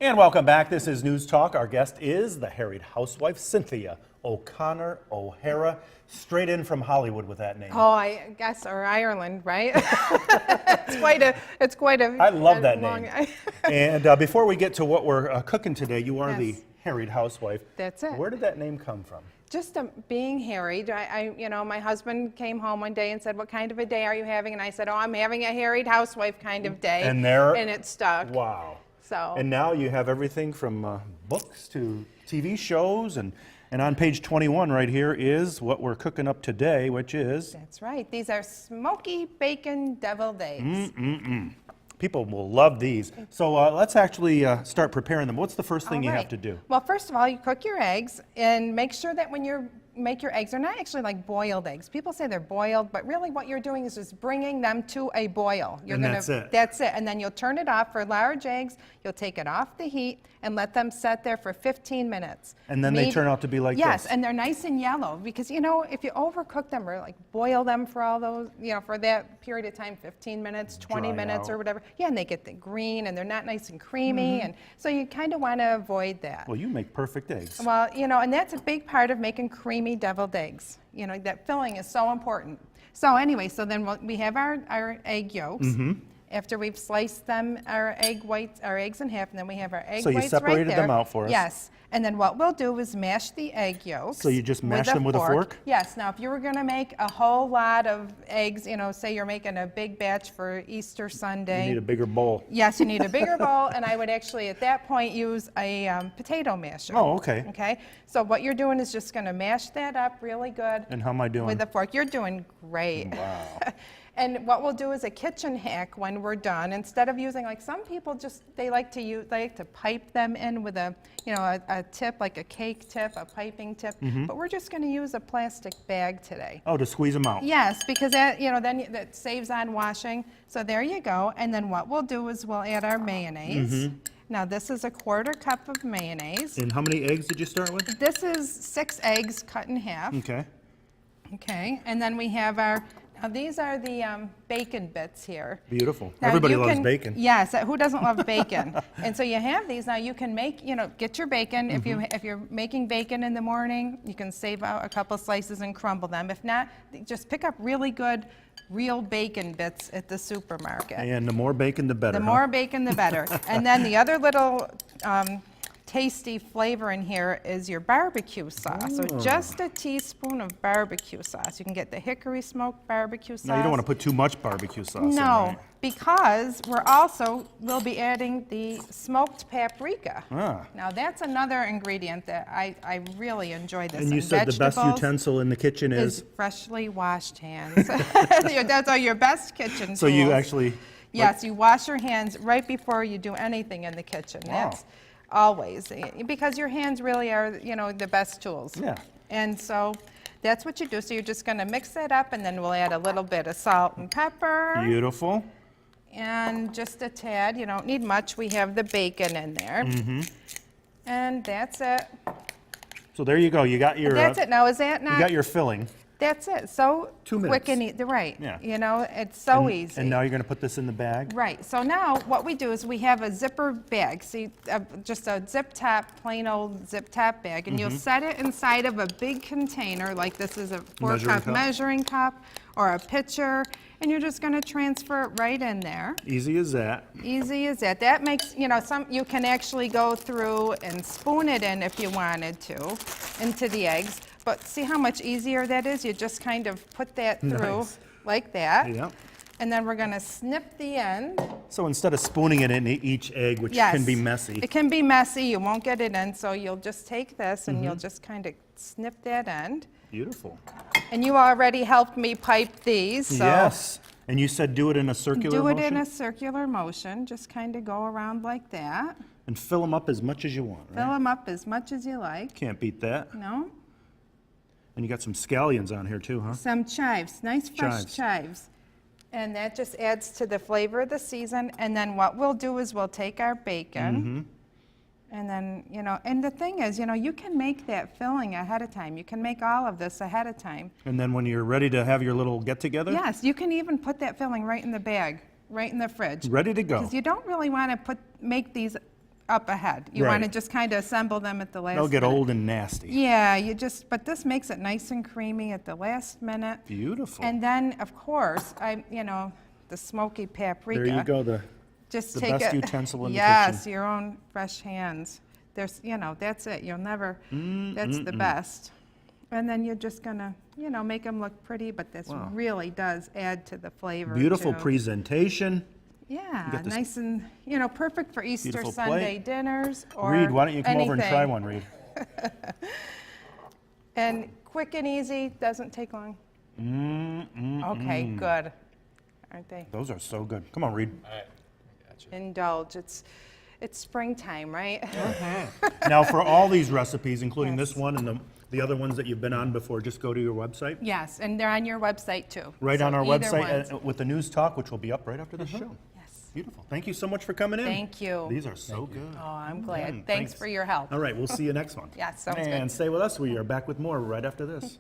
And welcome back. This is News Talk. Our guest is the Harried Housewife, Cynthia O'Connor O'Hara, straight in from Hollywood with that name. Oh, I guess, or Ireland, right? it's quite a. I love that long name. And before we get to what we're cooking today, you are the Harried Housewife. That's it. Where did that name come from? Just being harried. My husband came home one day and said, "What kind of a day are you having?" And I said, "Oh, I'm having a harried housewife kind of day." And it stuck. Wow. So. And now you have everything from books to TV shows, and on page 21 right here is what we're cooking up today, which is... That's right. These are smoky bacon deviled eggs. People will love these. So let's actually start preparing them. What's the first thing you have to do? Well, first of all, you cook your eggs and make sure that when you make your eggs, they're not actually like boiled eggs. People say they're boiled, but really what you're doing is just bringing them to a boil. That's it. That's it. And then you'll turn it off. For large eggs, you'll take it off the heat and let them set there for 15 minutes. And then they turn out to be like this. Yes, and they're nice and yellow because, if you overcook them or like boil them for all those, for that period of time, 15 minutes, 20 minutes or whatever, and they get the green and they're not nice and creamy. And so you kind of want to avoid that. Well, you make perfect eggs. Well, and that's a big part of making creamy deviled eggs. That filling is so important. So anyway, so then we have our egg yolks. After we've sliced them, our eggs in half, and then we have our egg whites right there. So you separated them out for us. Yes. And then what we'll do is mash the egg yolks. So you just mash them with a fork? Yes. Now, if you were going to make a whole lot of eggs, say you're making a big batch for Easter Sunday. You need a bigger bowl. Yes, you need a bigger bowl, and I would actually, at that point, use a potato masher. Oh, okay. Okay. So what you're doing is just going to mash that up really good. And how am I doing? With a fork. You're doing great. Wow. And what we'll do is a kitchen hack when we're done. Instead of using, like some people they like to pipe them in with a tip, like a cake tip, a piping tip. But we're just going to use a plastic bag today. Oh, to squeeze them out. Yes, because that, then that saves on washing. So there you go. And then what we'll do is we'll add our mayonnaise. Now this is a 1/4 cup of mayonnaise. And how many eggs did you start with? This is 6 eggs cut in half. Okay. Okay, and then we have now these are the bacon bits here. Beautiful. Now Everybody loves bacon. Yes, who doesn't love bacon? And so you have these. Now you can make, get your bacon. If you're making bacon in the morning, you can save out a couple slices and crumble them. If not, just pick up really good real bacon bits at the supermarket. And the more bacon, the better. The more bacon, the better. And then the other little tasty flavor in here is your barbecue sauce. So just a teaspoon of barbecue sauce. You can get the hickory smoked barbecue sauce. Now you don't want to put too much barbecue sauce in, No, right? because we'll be adding the smoked paprika. Now that's another ingredient that I really enjoy this. And you said the best utensil in the kitchen is freshly washed hands. That's all your best kitchen tools. So you actually... Yes, you wash your hands right before you do anything in the kitchen. Wow. That's always, because your hands really are, the best tools. Yeah. And so that's what you do. So you're just going to mix that up, and then we'll add a little bit of salt and pepper. Beautiful. And just a tad. You don't need much. We have the bacon in there. And that's it. So there you go. You got your... That's it. Now, is that not... You got your filling. That's it. So 2 minutes. quick and easy. Right. Yeah. It's so easy. And now you're going to put this in the bag? Right. So now what we do is we have a zipper bag. See, just a zip top, plain old zip top bag. And you'll set it inside of a big container, like this is a 4-cup measuring cup or a pitcher. And you're just going to transfer it right in there. Easy as that. Easy as that. That makes, you can actually go through and spoon it in if you wanted to into the eggs. But see how much easier that is? You just kind of put that through like that. Yep. And then we're going to snip the end. So instead of spooning it in each egg, which can be messy. It can be messy. You won't get it in. So you'll just take this and you'll just kind of snip that end. Beautiful. And you already helped me pipe these. So yes. And you said do it in a circular motion? Do it in a circular motion. Just kind of go around like that. And fill them up as much as you want, right? Fill them up as much as you like. Can't beat that. No. And you got some scallions on here too, huh? Some chives, nice fresh chives. And that just adds to the flavor of the season. And then what we'll do is we'll take our bacon. And then, and the thing is, you can make that filling ahead of time. You can make all of this ahead of time. And then when you're ready to have your little get-together? Yes, you can even put that filling right in the bag, right in the fridge. Ready to go. Because you don't really want to make these up ahead. You want to Right. just kind of assemble them at the last They'll get minute. old and nasty. Yeah, but this makes it nice and creamy at the last minute. Beautiful. And then, of course, the smoky paprika. There you go, the Just the take best it. utensil in the Yes, kitchen. your own fresh hands. There's, that's it. You'll never, that's the best. And then you're just gonna, make them look pretty, but this really does add to the flavor. beautiful too. presentation. Yeah, got this nice and, plperfect for Easter beautiful Sunday plate. dinners or Reed, why don't you come over and try anything. one, Reed? And quick and easy, doesn't take long. Okay, good. Aren't they? Those are so good. Come on, Reed. Indulge. It's springtime, right? Now, for all these recipes, including Yes. this one and the other ones that you've been on before, just go to your website. Yes, and they're on your website too. Right So on our either website one's- with the news talk, which will be up right after this show. Yes. Beautiful. Thank you so much for coming in. Thank you. These are so good. Oh, I'm glad. Mm, Thanks for your help. All right, we'll see you next one. Yeah, sounds And good. stay with us. We are back with more right after this.